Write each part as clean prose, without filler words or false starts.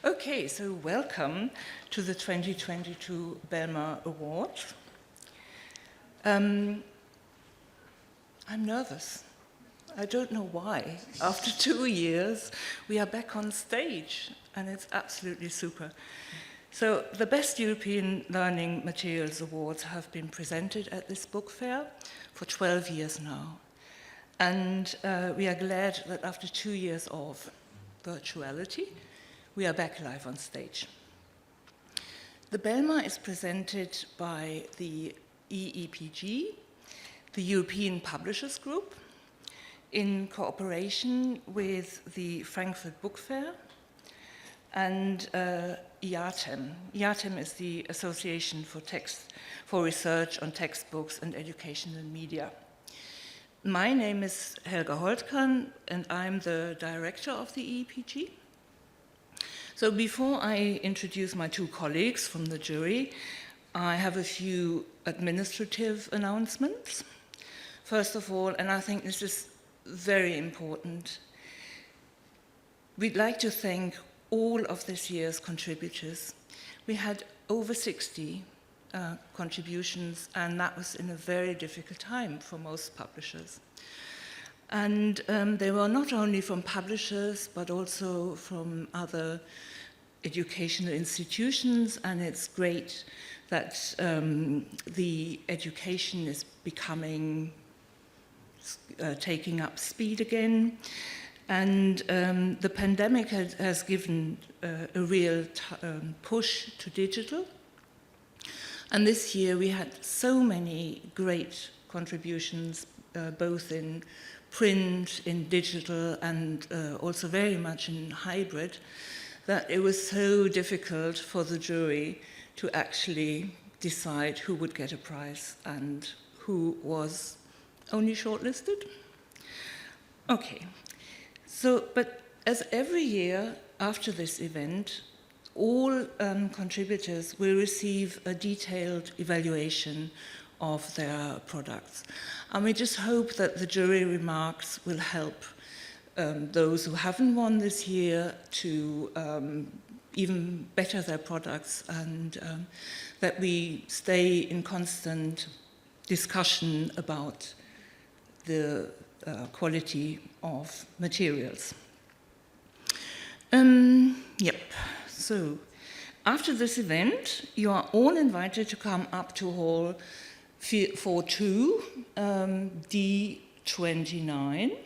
Okay, so welcome to the 2022 BELMA Awards. I'm nervous. I don't know why. After 2 years, we are back on stage, and it's absolutely super. So the Best European Learning Materials Awards have been presented at this book fair for 12 years now. And we are glad that after 2 years of virtuality, we are back live on stage. The BELMA is presented by the EEPG, the European Publishers Group, in cooperation with the Frankfurt Book Fair and IARTEM. IARTEM is the Association for Research on Textbooks and Educational Media. My name is Helga Holtkamp, and I'm the director of the EEPG. So before I introduce my two colleagues from the jury, I have a few administrative announcements. First of all, and I think this is very important, we'd like to thank all of this year's contributors. We had over 60 contributions, and that was in a very difficult time for most publishers. And they were not only from publishers, but also from other educational institutions, and it's great that the education is taking up speed again. And the pandemic has given a real push to digital. And this year we had so many great contributions, both in print, in digital, and also very much in hybrid, that it was so difficult for the jury to actually decide who would get a prize and who was only shortlisted. Okay, so, but as every year after this event, all contributors will receive a detailed evaluation of their products. And we just hope that the jury remarks will help those who haven't won this year to even better their products, and that we stay in constant discussion about the quality of materials. Yep, so after this event, you are all invited to come up to Hall 42, D29,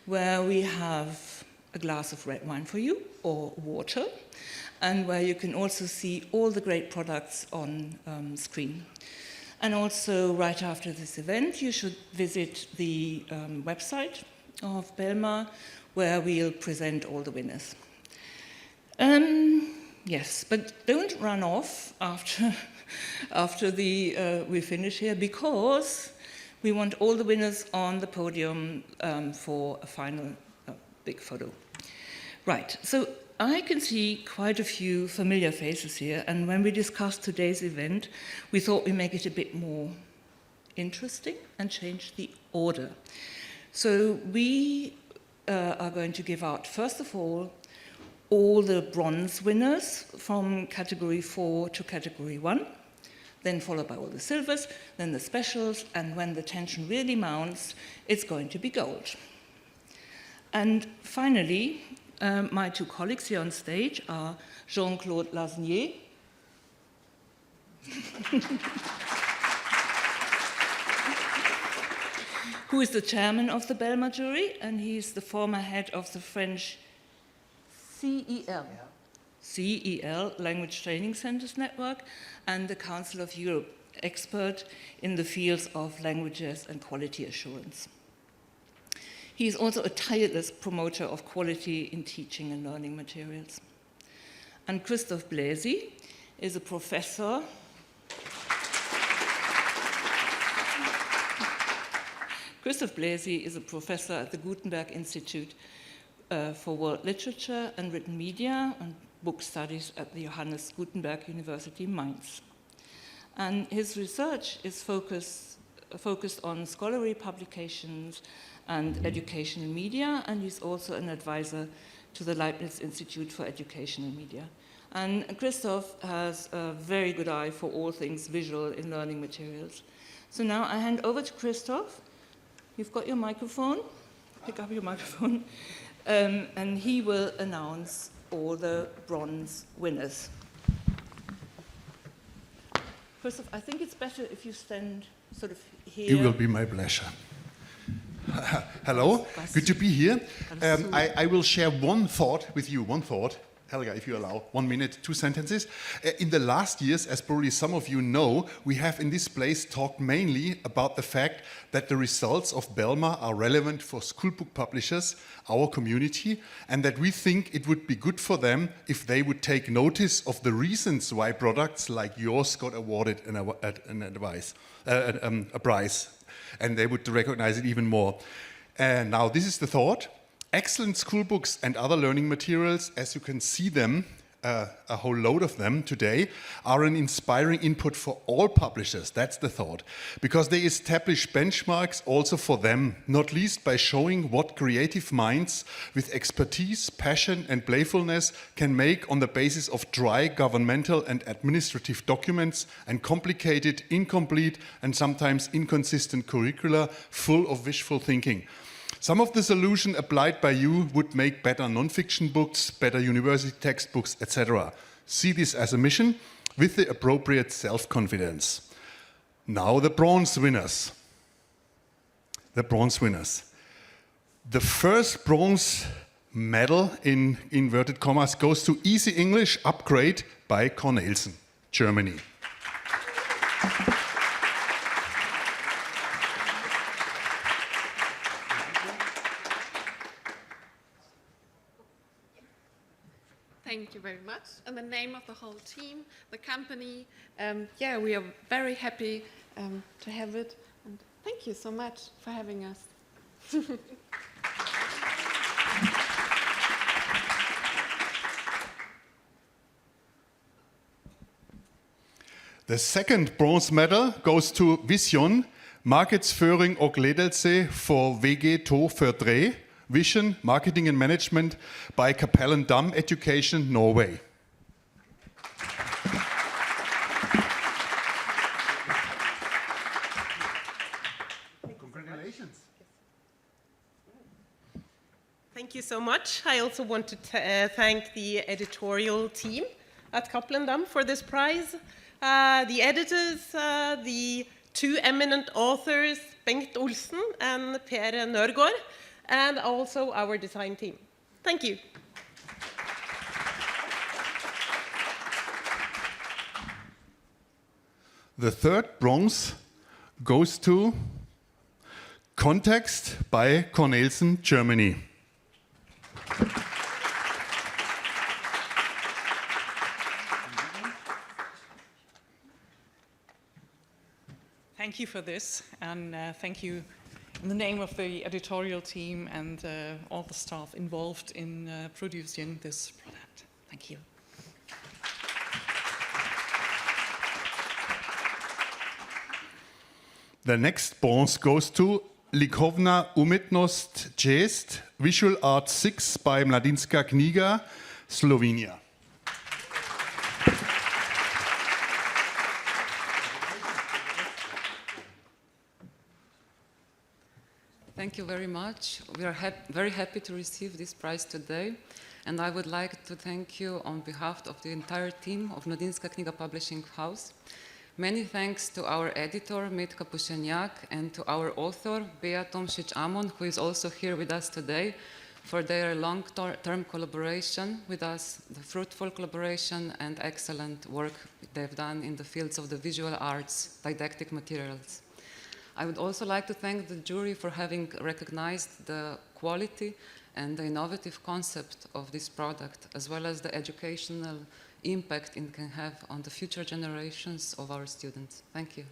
where we have a glass of red wine for you, or water, and where you can also see all the great products on screen. And also, right after this event, you should visit the website of BELMA, where we'll present all the winners. Yes, but don't run off after we finish here, because we want all the winners on the podium for a final big photo. Right, so I can see quite a few familiar faces here, and when we discussed today's event, we thought we'd make it a bit more interesting and change the order. So we are going to give out, first of all the bronze winners from category 4 to category 1, then followed by all the silvers, then the specials, and when the tension really mounts, it's going to be gold. And finally, my two colleagues here on stage are Jean-Claude Lasnier, who is the chairman of the BELMA jury, and he's the former head of the French CEL, Language Training Centers Network, and the Council of Europe, expert in the fields of languages and quality assurance. He is also a tireless promoter of quality in teaching and learning materials. And Christoph Bläsi is a professor Christoph Bläsi is a professor at the Gutenberg Institute for World Literature and Written Media and Book Studies at the Johannes Gutenberg University, Mainz. And his research is focused on scholarly publications and educational media, and he's also an advisor to the Leibniz Institute for Educational Media. And Christoph has a very good eye for all things visual in learning materials. So now I hand over to Christoph. You've got your microphone. Pick up your microphone. And he will announce all the bronze winners. Christoph, I think it's better if you stand sort of here. It will be my pleasure. Hello, good to be here. I will share one thought with you, Helga, if you allow, 1 minute, 2 sentences. In the last years, as probably some of you know, we have in this place talked mainly about the fact that the results of BELMA are relevant for school book publishers, our community, and that we think it would be good for them if they would take notice of the reasons why products like yours got awarded a prize, and they would recognize it even more. Now, this is the thought. Excellent school books and other learning materials, as you can see them, a whole load of them today, are an inspiring input for all publishers. That's the thought. Because they establish benchmarks also for them, not least by showing what creative minds with expertise, passion and playfulness can make on the basis of dry governmental and administrative documents and complicated, incomplete and sometimes inconsistent curricula full of wishful thinking. Some of the solutions applied by you would make better non-fiction books, better university textbooks, etc. See this as a mission with the appropriate self-confidence. Now the bronze winners. The bronze winners. The first bronze medal, in inverted commas, goes to Easy English Upgrade by Cornelsen, Germany. Thank you very much. In the name of the whole team, the company, we are very happy to have it. And thank you so much for having us. The second bronze medal goes to Vision, Marketsføring og ledelse for VG2 Fordre, Vision, Marketing and Management by Cappelen Dam Education, Norway. Congratulations. Thank you so much. I also want to thank the editorial team at Cappelen Dam for this prize. The editors, the 2 eminent authors, Bengt Olsen and Per Nørgaard, and also our design team. Thank you. The third bronze goes to Context by Cornelsen, Germany. Thank you for this, and thank you in the name of the editorial team and all the staff involved in producing this product. Thank you. The next bronze goes to Likovna Umetnost 6, Visual Art 6 by Mladinska Knjiga, Slovenia. Thank you very much. We are very happy to receive this prize today, and I would like to thank you on behalf of the entire team of Mladinska Knjiga Publishing House. Many thanks to our editor, Metka Pušenjak, and to our author, Bea Tomšić-Amon, who is also here with us today, for their long-term collaboration with us, the fruitful collaboration and excellent work they've done in the fields of the visual arts, didactic materials. I would also like to thank the jury for having recognized the quality and the innovative concept of this product, as well as the educational impact it can have on the future generations of our students. Thank you.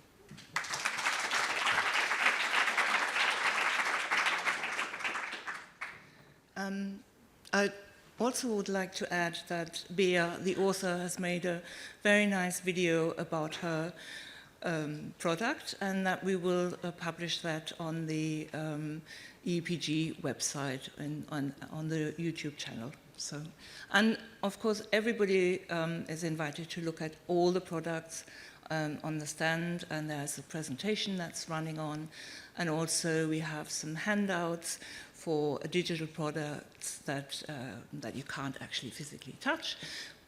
I also would like to add that Bea, the author, has made a very nice video about her product, and that we will publish that on the EEPG website and on the YouTube channel. So, and of course, everybody is invited to look at all the products on the stand, and there's a presentation that's running on, and also we have some handouts for digital products that you can't actually physically touch,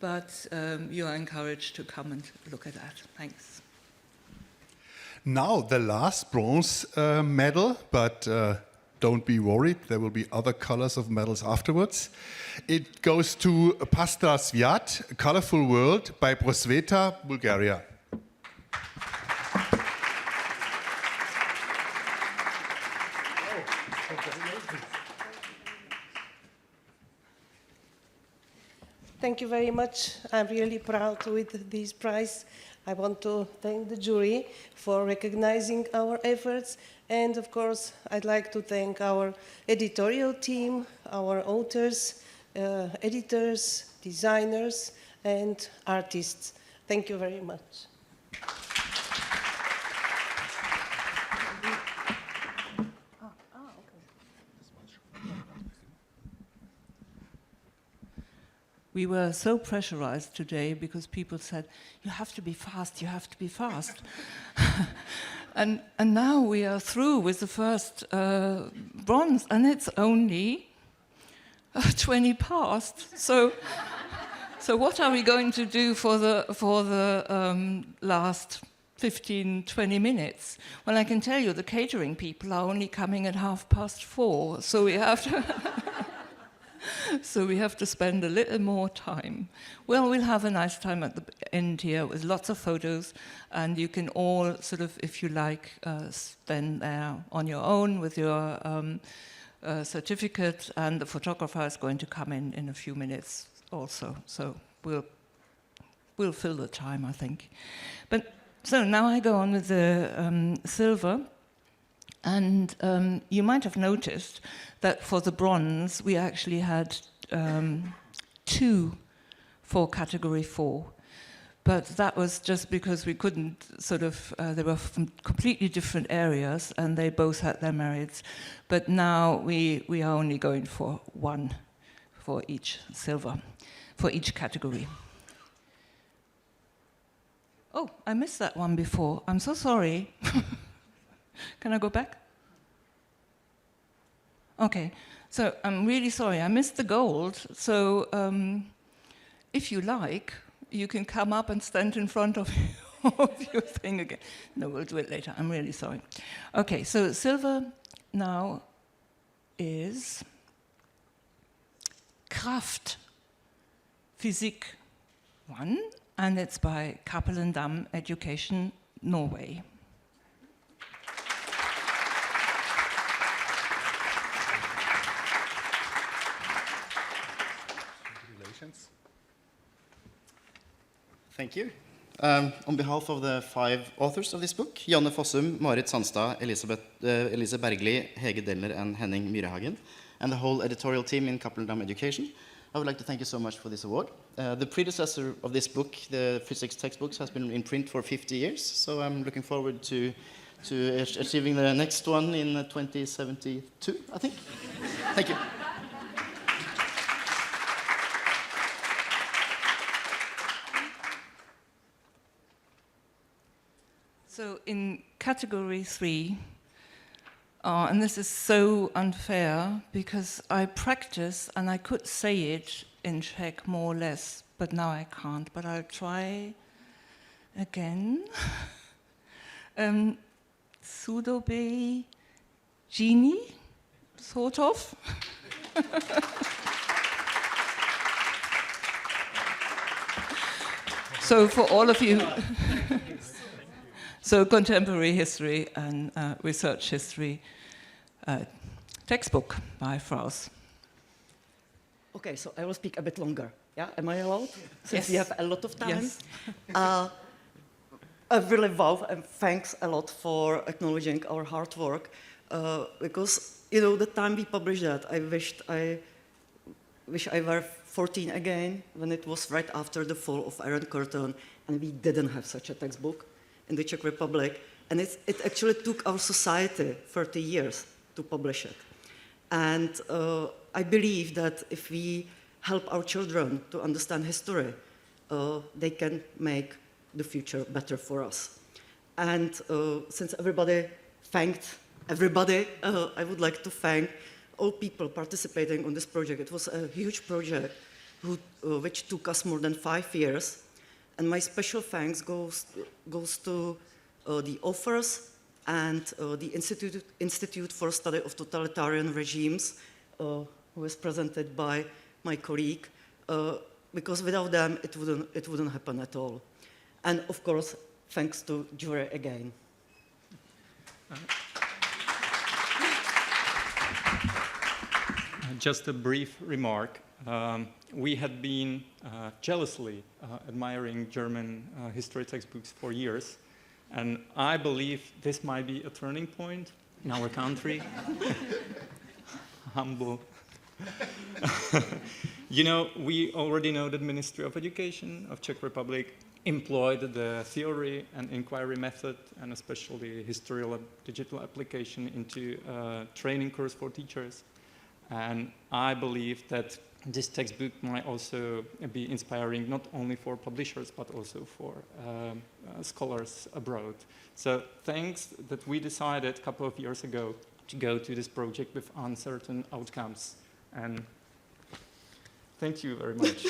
but you are encouraged to come and look at that. Thanks. Now the last bronze medal, but don't be worried, there will be other colors of medals afterwards. It goes to Pastra Sviat, Colorful World by Prosveta, Bulgaria. Thank you very much. I'm really proud with this prize. I want to thank the jury for recognizing our efforts. And of course, I'd like to thank our editorial team, our authors, editors, designers, and artists. Thank you very much. We were so pressurized today because people said, you have to be fast, you have to be fast. and now we are through with the first bronze, and it's only 20 past. So what are we going to do for the last 15, 20 minutes? Well, I can tell you the catering people are only coming at 4:30, so we have to... So we have to spend a little more time. Well, we'll have a nice time at the end here with lots of photos, and you can all sort of, if you like, stand there on your own with your certificate, and the photographer is going to come in a few minutes also. So we'll fill the time, I think. But so now I go on with the silver. And you might have noticed that for the bronze, we actually had 2 for category 4. But that was just because we couldn't sort of, they were from completely different areas, and they both had their merits. But now we are only going for 1 for each silver, for each category. Oh, I missed that one before. I'm so sorry. Can I go back? Okay, so I'm really sorry, I missed the gold. So if you like, you can come up and stand in front of your thing again. No, we'll do it later, I'm really sorry. Okay, so silver now is Kraft Physik 1, and it's by Cappelen Damm Education, Norway. Thank you. On behalf of the 5 authors of this book, Janne Fossum, Marit Sandstad, Elise Bergli, Hege Dellner, and Henning Myrehagen, and the whole editorial team in Cappelen Damm Education, I would like to thank you so much for this award. The predecessor of this book, the physics textbooks, has been in print for 50 years, so I'm looking forward to achieving the next one in 2072, I think. Thank you. So in category 3, and this is so unfair because I practice and I could say it in Czech more or less, but now I can't, but I'll try again. Sudobe Genie, sort of. So for all of you, so contemporary history and research history textbook by Fraus. Okay, so I will speak a bit longer. Yeah, am I allowed? Since Yes. we have a lot of time. Yes. I really wow and thanks a lot for acknowledging our hard work because you know the time we published that, I wish I were 14 again when it was right after the fall of Iron Curtain and we didn't have such a textbook. in the Czech Republic. And it actually took our society 30 years to publish it. And I believe that if we help our children to understand history, they can make the future better for us. And since everybody thanked everybody, I would like to thank all people participating on this project. It was a huge project which took us more than 5 years. And my special thanks goes to the authors and the Institute for Study of Totalitarian Regimes, who was presented by my colleague, because without them it wouldn't happen at all. And of course, thanks to jury again. Just a brief remark. We had been jealously admiring German history textbooks for years, and I believe this might be a turning point in our country. Humble. You know, we already know that Ministry of Education of Czech Republic employed the theory and inquiry method, and especially historical digital application, into a training course for teachers. And I believe that this textbook might also be inspiring not only for publishers, but also for scholars abroad. So thanks that we decided a couple of years ago to go to this project with uncertain outcomes. And thank you very much.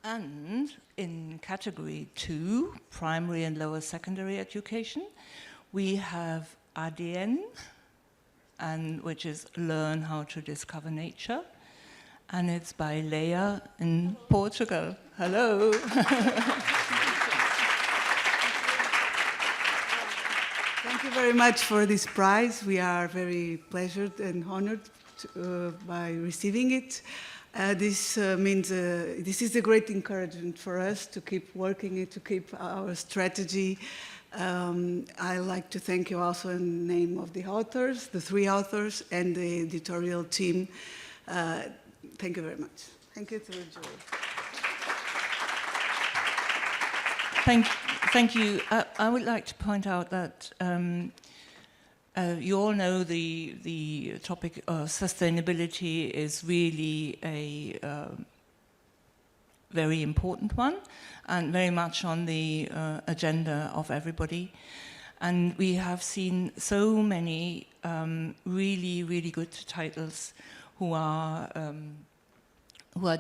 And in category 2, primary and lower secondary education, we have ADN, which is Learn How to Discover Nature. And it's by Leia in Portugal. Hello. Thank you very much for this prize. We are very pleasured and honored by receiving it. This means this is a great encouragement for us to keep working and to keep our strategy. I like to thank you also in the name of the authors, the 3 authors, and the editorial team. Thank you very much. Thank you to the jury. Thank you. I would like to point out that you all know the topic of sustainability is really a very important one and very much on the agenda of everybody. And we have seen so many really, really good titles who are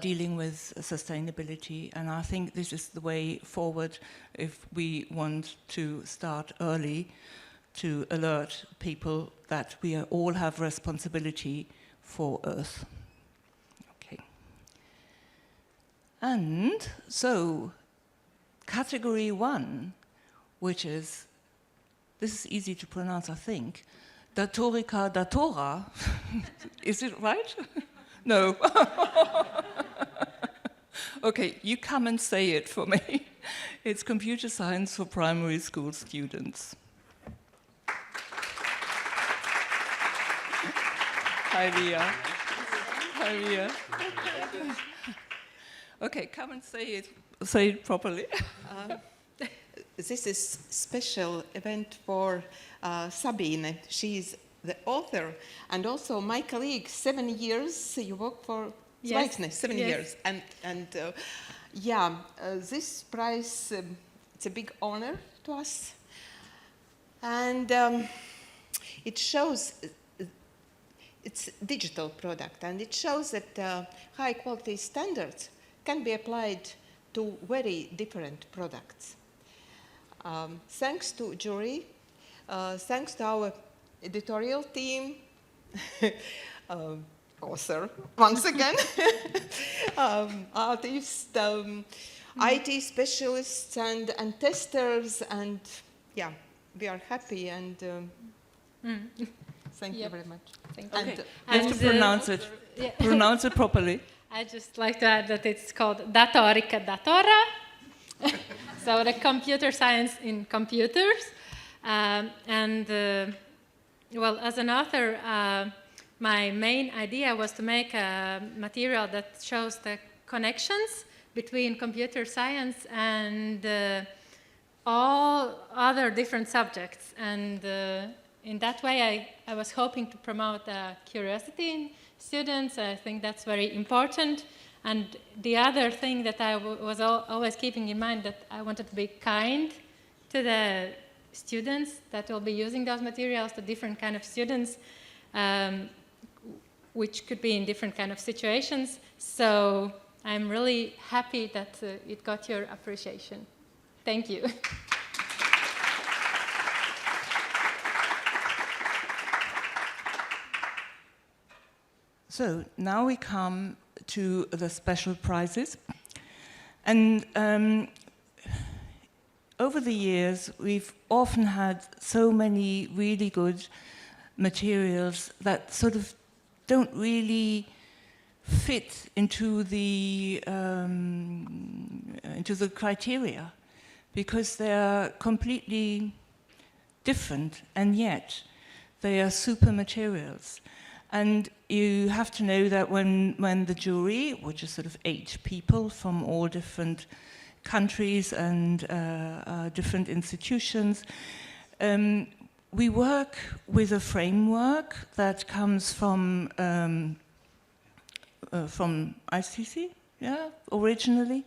dealing with sustainability. And I think this is the way forward if we want to start early to alert people that we all have responsibility for Earth. Okay. And so, category 1, which is, this is easy to pronounce, I think, Datorica Datora. Is it right? No. Okay, you come and say it for me. It's computer science for primary school students. Hi, Via. Hi, Via. Okay, come and say it properly. This is special event for Sabine. She's the author, and also my colleague. 7 years you work for Zweignes. 7 years, and this prize it's a big honor to us, and it shows. It's a digital product, and it shows that high quality standards can be applied to very different products. Thanks to jury, thanks to our editorial team, author once again, artists, IT specialists, and testers, and yeah, we are happy and. Thank you very much. Thank you. Okay. You have to pronounce it. Yeah. Pronounce it properly. I just like to add that it's called Datorica Datora. So the computer science in computers. And well, as an author, my main idea was to make a material that shows the connections between computer science and all other different subjects. And in that way, I was hoping to promote curiosity in students. I think that's very important. And the other thing that I was always keeping in mind, that I wanted to be kind to the students that will be using those materials, to different kind of students, which could be in different kind of situations. So I'm really happy that it got your appreciation. Thank you. So now we come to the special prizes. And over the years, we've often had so many really good materials that sort of don't really fit into the criteria, because they are completely different, and yet they are super materials. And you have to know that when the jury, which is sort of 8 people from all different countries and different institutions, we work with a framework that comes from ICC, originally.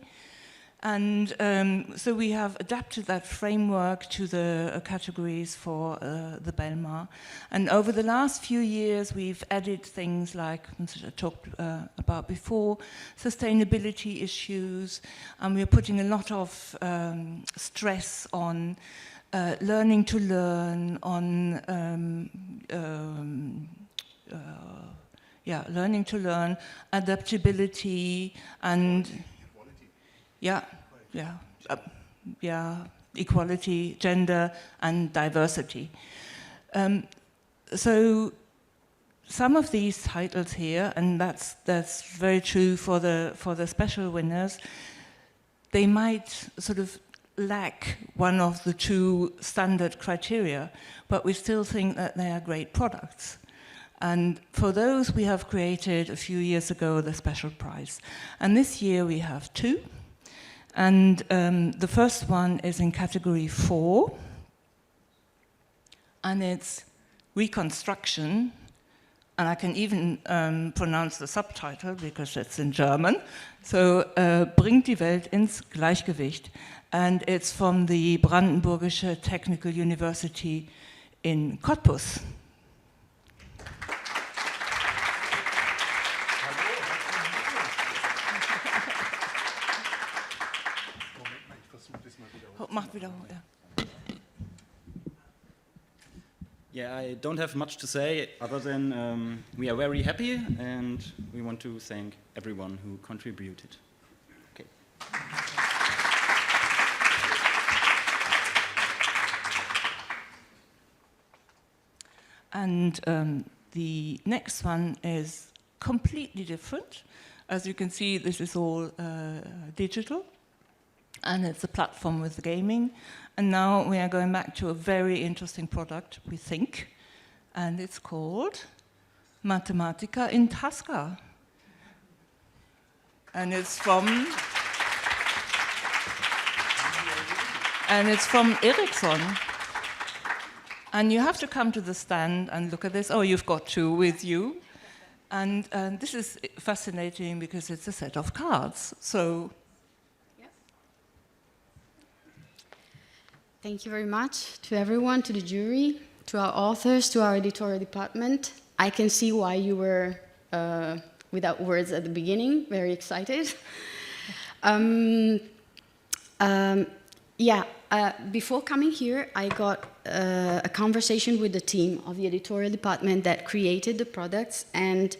And so we have adapted that framework to the categories for the BELMA. And over the last few years, we've added things like, which I talked about before, sustainability issues, and we're putting a lot of stress on learning to learn, on learning to learn, adaptability, and equality, gender, and diversity. So some of these titles here, and that's very true for the special winners, they might sort of lack one of the 2 standard criteria, but we still think that they are great products. And for those, we have created a few years ago the special prize. And this year we have 2. And the first one is in category 4, and it's reconstruction, and I can even pronounce the subtitle because it's in German. So, bringt die Welt ins Gleichgewicht, and it's from the Brandenburgische Technical University in Cottbus. Yeah, I don't have much to say other than we are very happy, and we want to thank everyone who contributed. Okay. And the next one is completely different. As you can see, this is all digital, and it's a platform with gaming. And now we are going back to a very interesting product, we think, and it's called Mathematica in Tasca. And it's from Ericsson. And you have to come to the stand and look at this. Oh, you've got 2 with you. And this is fascinating because it's a set of cards. So. Thank you very much to everyone, to the jury, to our authors, to our editorial department. I can see why you were without words at the beginning, very excited. Before coming here, I got a conversation with the team of the editorial department that created the products, and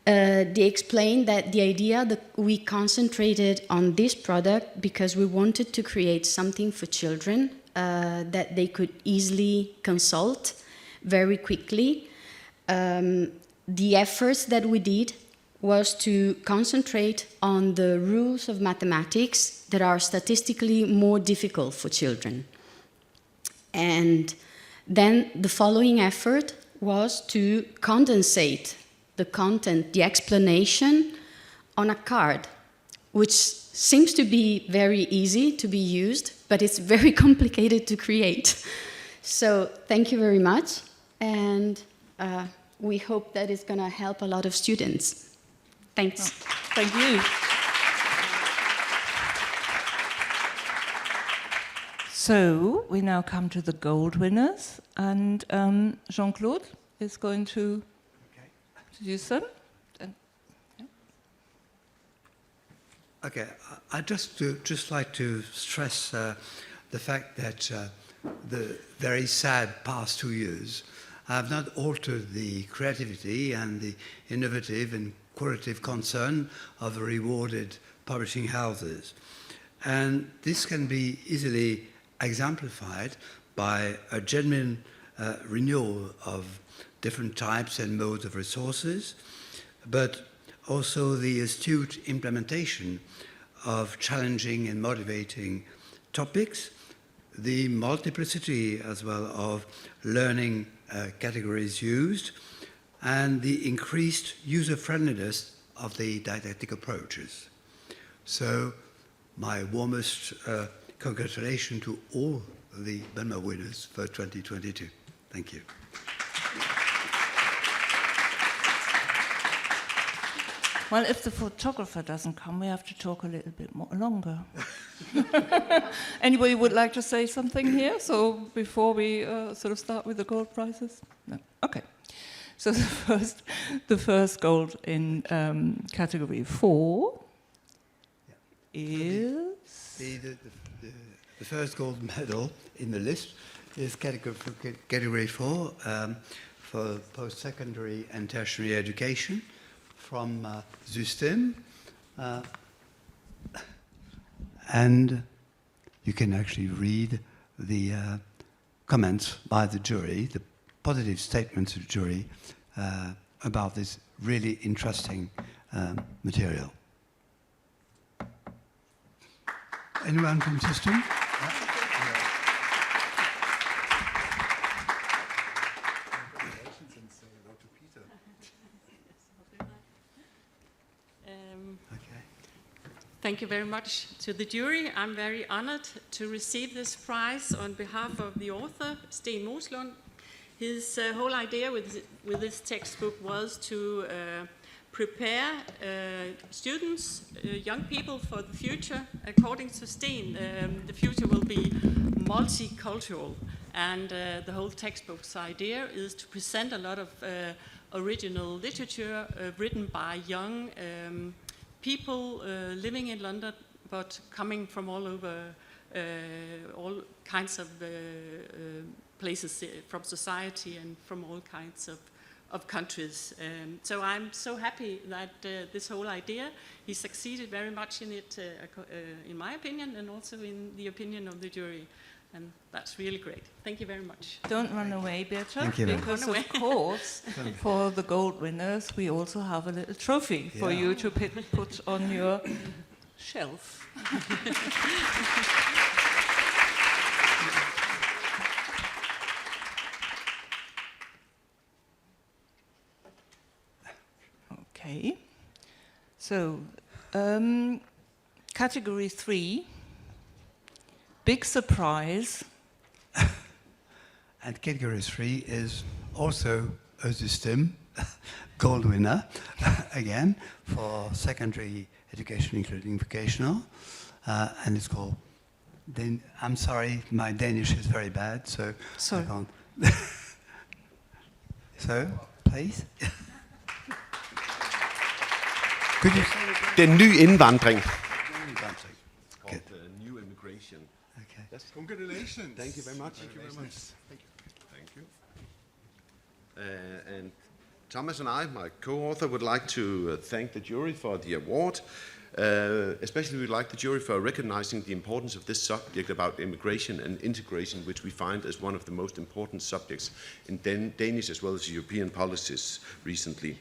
they explained that the idea that we concentrated on this product because we wanted to create something for children that they could easily consult very quickly. The efforts that we did was to concentrate on the rules of mathematics that are statistically more difficult for children. And then the following effort was to condensate the content, the explanation, on a card, which seems to be very easy to be used, but it's very complicated to create. So thank you very much, and we hope that it's going to help a lot of students. Thanks. Oh, thank you. So we now come to the gold winners, and Jean-Claude is going to introduce them. Okay, I'd just like to stress the fact that the very sad past 2 years have not altered the creativity and the innovative and qualitative concern of the rewarded publishing houses. And this can be easily exemplified by a genuine renewal of different types and modes of resources, but also the astute implementation of challenging and motivating topics, the multiplicity as well of learning categories used, and the increased user-friendliness of the didactic approaches. So my warmest congratulations to all the BELMA winners for 2022. Thank you. Well, if the photographer doesn't come, we have to talk a little bit more longer. Anybody would like to say something here? So before we sort of start with the gold prizes? No. Okay. So the first gold in category 4 is the first gold medal in the list is category 4 for post-secondary and tertiary education, from System, and you can actually read the comments by the jury, the positive statements of the jury about this really interesting material. Anyone from System? Thank you very much to the jury. I'm very honored to receive this prize on behalf of the author, Sten Moslund. His whole idea with this textbook was to prepare students, young people for the future. According to Sten, the future will be multicultural, and the whole textbook's idea is to present a lot of original literature written by young people living in London, but coming from all over, all kinds of places from society and from all kinds of countries. So I'm so happy that this whole idea, he succeeded very much in it, in my opinion, and also in the opinion of the jury. And that's really great. Thank you very much. Don't run away, Beata, Thank you. because of course, for the gold winners, we also have a little trophy for you to put on your shelf. Okay. So, category 3. Big surprise. And category 3 is also a System gold winner, again, for secondary education, including vocational. And it's called, I'm sorry, my Danish is very bad, so sorry. I can't. So, please. Could you? Den ny indvandring. Called new immigration. Okay. Yes. Congratulations. Thank you very much. Thank you very much. Thank you. Thank you. And Thomas and I, my co-author, would like to thank the jury for the award. Especially we'd like the jury for recognizing the importance of this subject about immigration and integration, which we find as one of the most important subjects in Danish as well as European policies recently.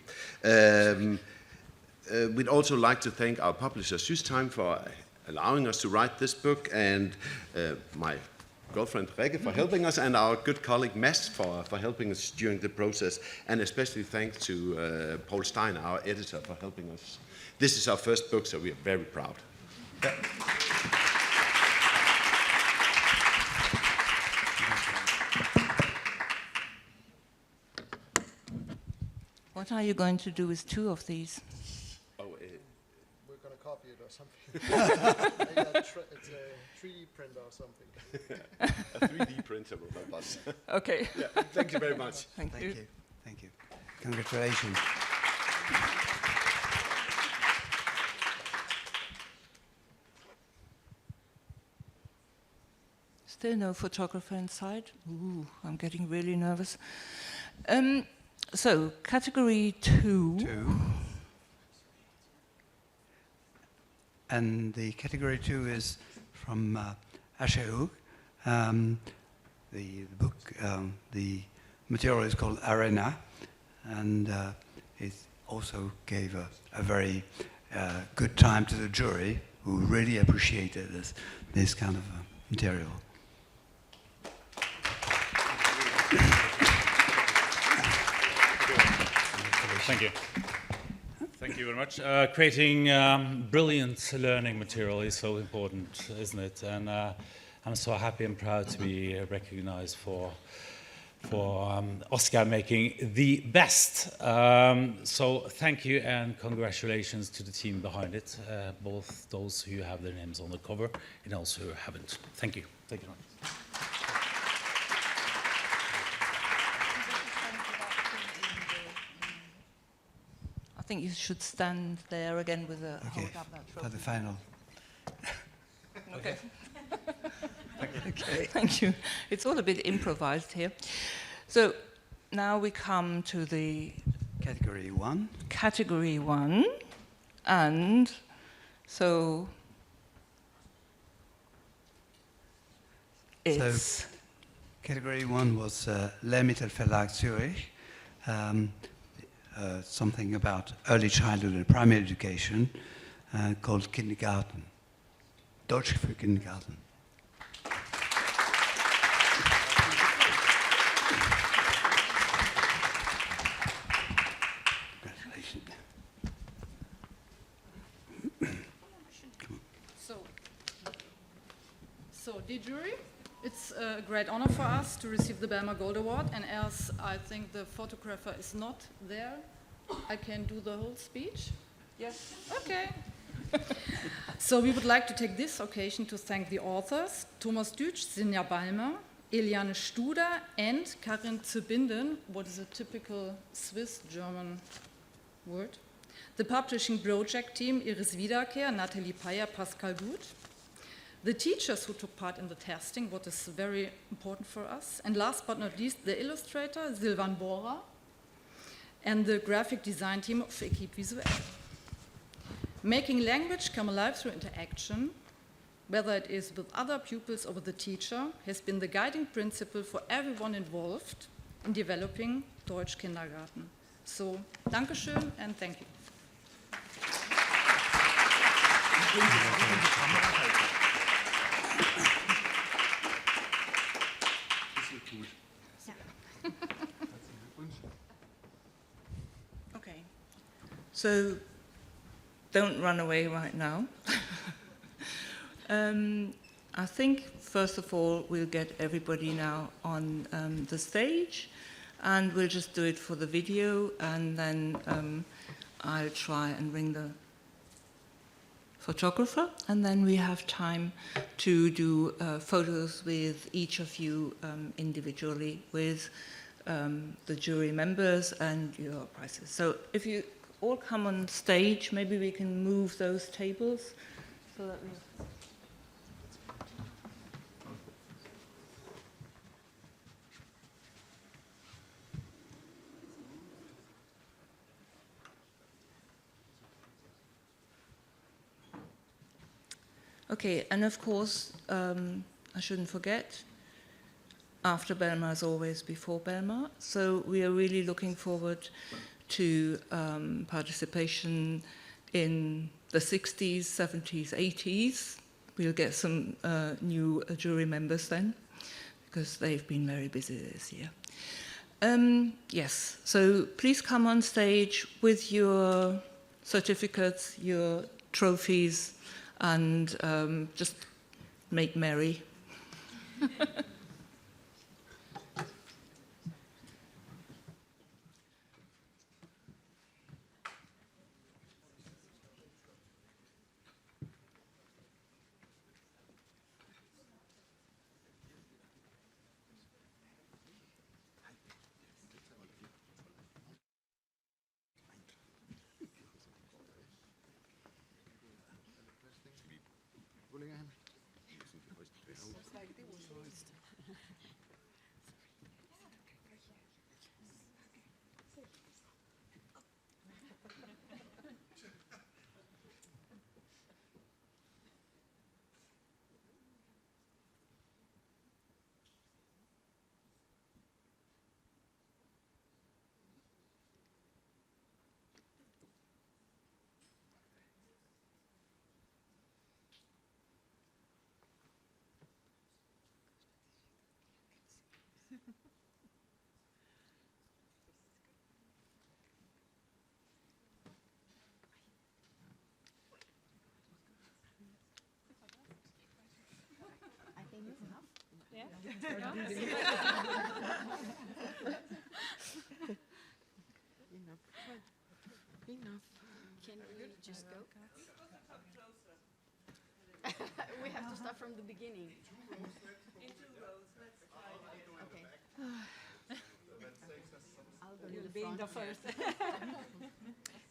We'd also like to thank our publisher System for allowing us to write this book, and my girlfriend Rikke for helping us, and our good colleague Mads for helping us during the process, and especially thanks to Paul Stein, our editor, for helping us. This is our first book, so we are very proud. What are you going to do with 2 of these? We're going to copy it or something. It's a 3D printer or something. A 3D printer will help us. Okay. Yeah, thank you very much. Thank you. Thank you. Congratulations. Still no photographer inside. Ooh, I'm getting really nervous. So, category 2. And the category 2 is from HU. The book, the material is called Arena, and it also gave a very good time to the jury, who really appreciated this kind of material. Thank you. Thank you very much. Creating brilliant learning material is so important, isn't it? And I'm so happy and proud to be recognized for Oscar making the best. So thank you and congratulations to the team behind it, both those who have their names on the cover and also who haven't. Thank you. Thank you very much. I think you should stand there again with a hold up that trophy. For the final. Okay. Okay. Thank you. It's all a bit improvised here. So now we come to the category 1. Category 1, and so it's category 1 was Lehrmittelverlag Zürich. Something about early childhood and primary education called Kindergarten. Deutsch für Kindergarten. Congratulations. So, dear jury, it's a great honor for us to receive the BELMA Gold Award, and as I think the photographer is not there, I can do the whole speech? Yes. Okay. So we would like to take this occasion to thank the authors, Thomas Dütsch, Sinja Balmer, Eliane Studer, and Karin Zubinden, what is a typical Swiss-German word. The publishing project team, Iris Wiederkehr, Nathalie Payer, Pascal Gut. The teachers who took part in the testing, what is very important for us. And last but not least, the illustrator, Silvan Bohrer, and the graphic design team of Equipe Visuelle. Making language come alive through interaction, whether it is with other pupils or with the teacher, has been the guiding principle for everyone involved in developing Deutsch Kindergarten. So, Dankeschön and thank you. Okay. So, don't run away right now. I think, first of all, we'll get everybody now on the stage, and we'll just do it for the video, and then I'll try and bring the photographer, and then we have time to do photos with each of you individually, with the jury members and your prizes. So if you all come on stage, maybe we can move those tables so that we... Okay, and of course, I shouldn't forget, after BELMA is always before BELMA, so we are really looking forward to participation in the 60s, 70s, 80s. We'll get some new jury members then. because they've been very busy this year. Yes, so please come on stage with your certificates, your trophies, and just make merry. Enough. Can we just go? We have to start from the beginning. Okay. I'll go to the front. First.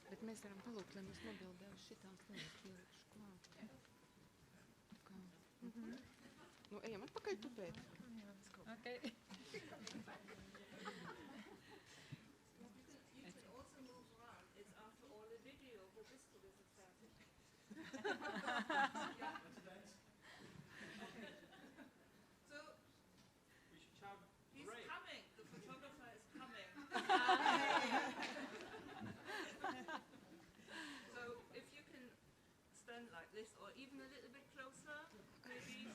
Bet mēs varam palūkt, lai mums nobildē uz šitām klāt. Nu, ejam atpakaļ tupēt. Okay. Like this, or even a little bit closer, maybe.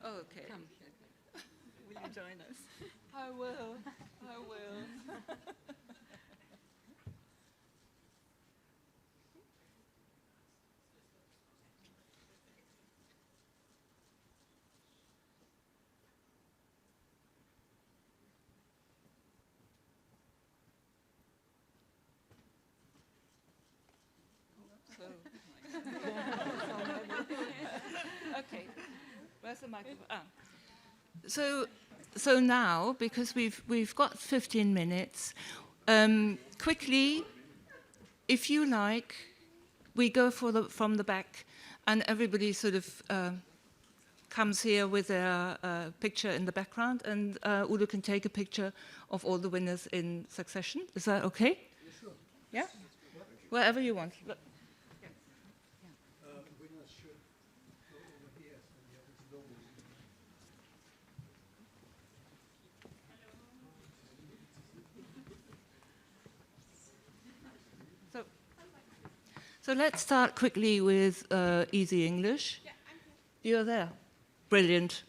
Oh, okay. Come. Will you join us? I will. I will. Okay. Where's the microphone? Ah. So now, because we've got 15 minutes, quickly, if you like, we go from the back, and everybody sort of comes here with their picture in the background, and Udo can take a picture of all the winners in succession. Is that okay? Sure. Yeah? Wherever you want. Look. Winners should go over here, and the others don't. So let's start quickly with easy English. Yeah, I'm here. You're there. Brilliant.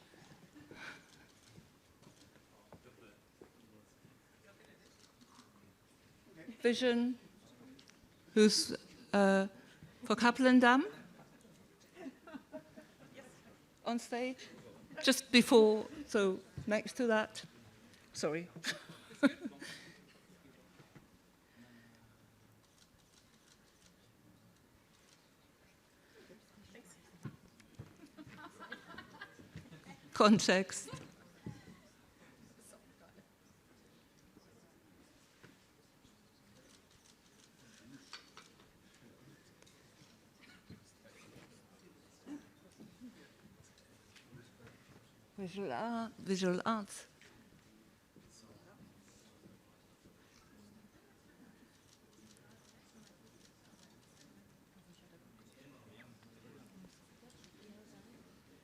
Vision. Who's for Kapellendam? On stage? Just before, so next to that. Sorry. Context. Visual arts.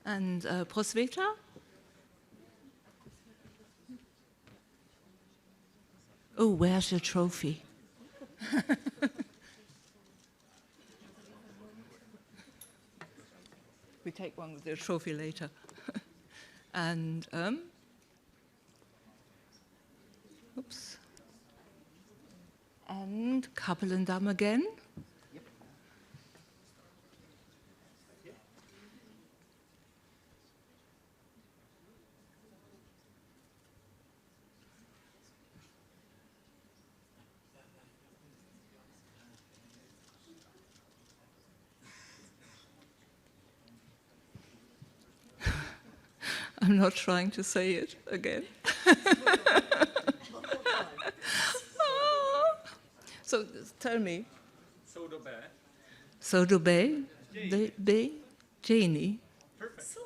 And prosveta? Oh, where's your trophy? We take one with the trophy later. And, oops. And Kappelendam again. I'm not trying to say it again. So tell me. Sodobe, Be, Janie. Perfect.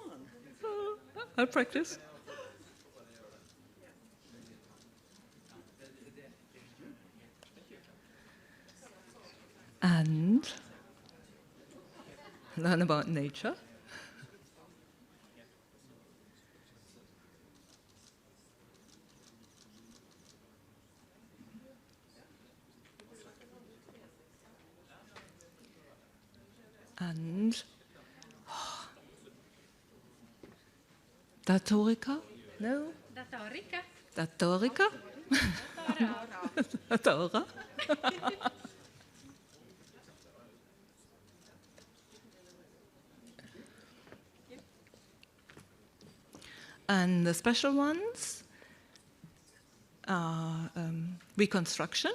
I'll practice. And learn about nature. And Datorica? No? Datorica. Datorica? Datora. And the special ones are reconstruction.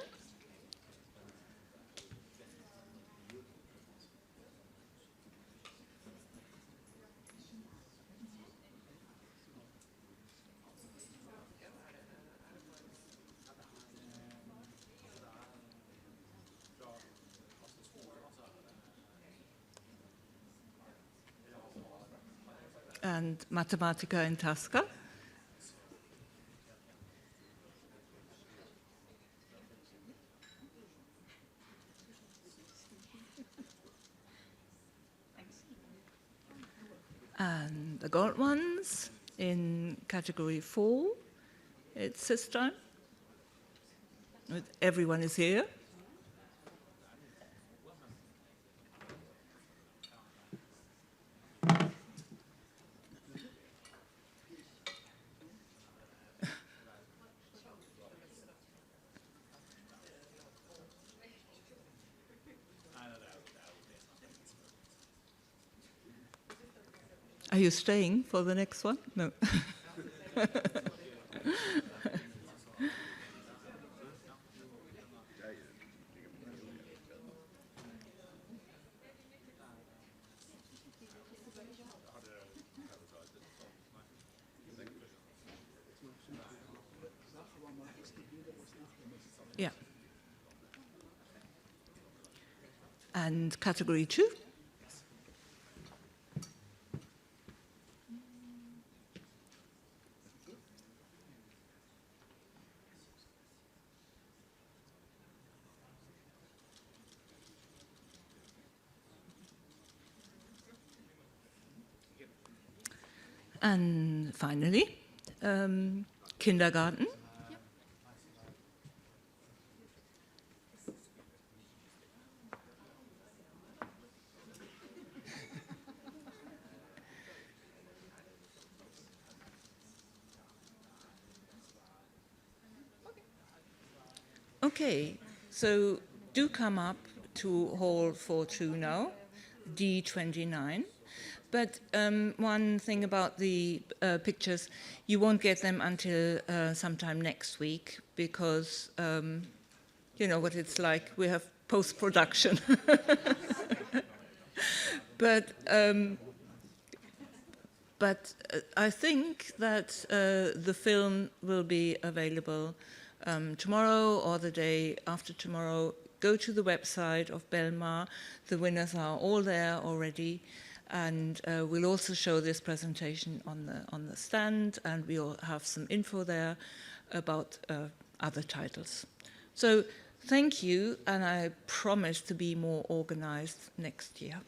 And Mathematica in Tasca. And the gold ones in category 4, it's this time. Everyone is here. Are you staying for the next one? No. Yeah. And category 2. And finally, kindergarten. Okay, so do come up to Hall 4.2 now, D29. But one thing about the pictures, you won't get them until sometime next week because you know what it's like. We have post-production. But I think that the film will be available tomorrow or the day after tomorrow. Go to the website of BELMA. The winners are all there already. And we'll also show this presentation on the stand, and we'll have some info there about other titles. So thank you, and I promise to be more organized next year.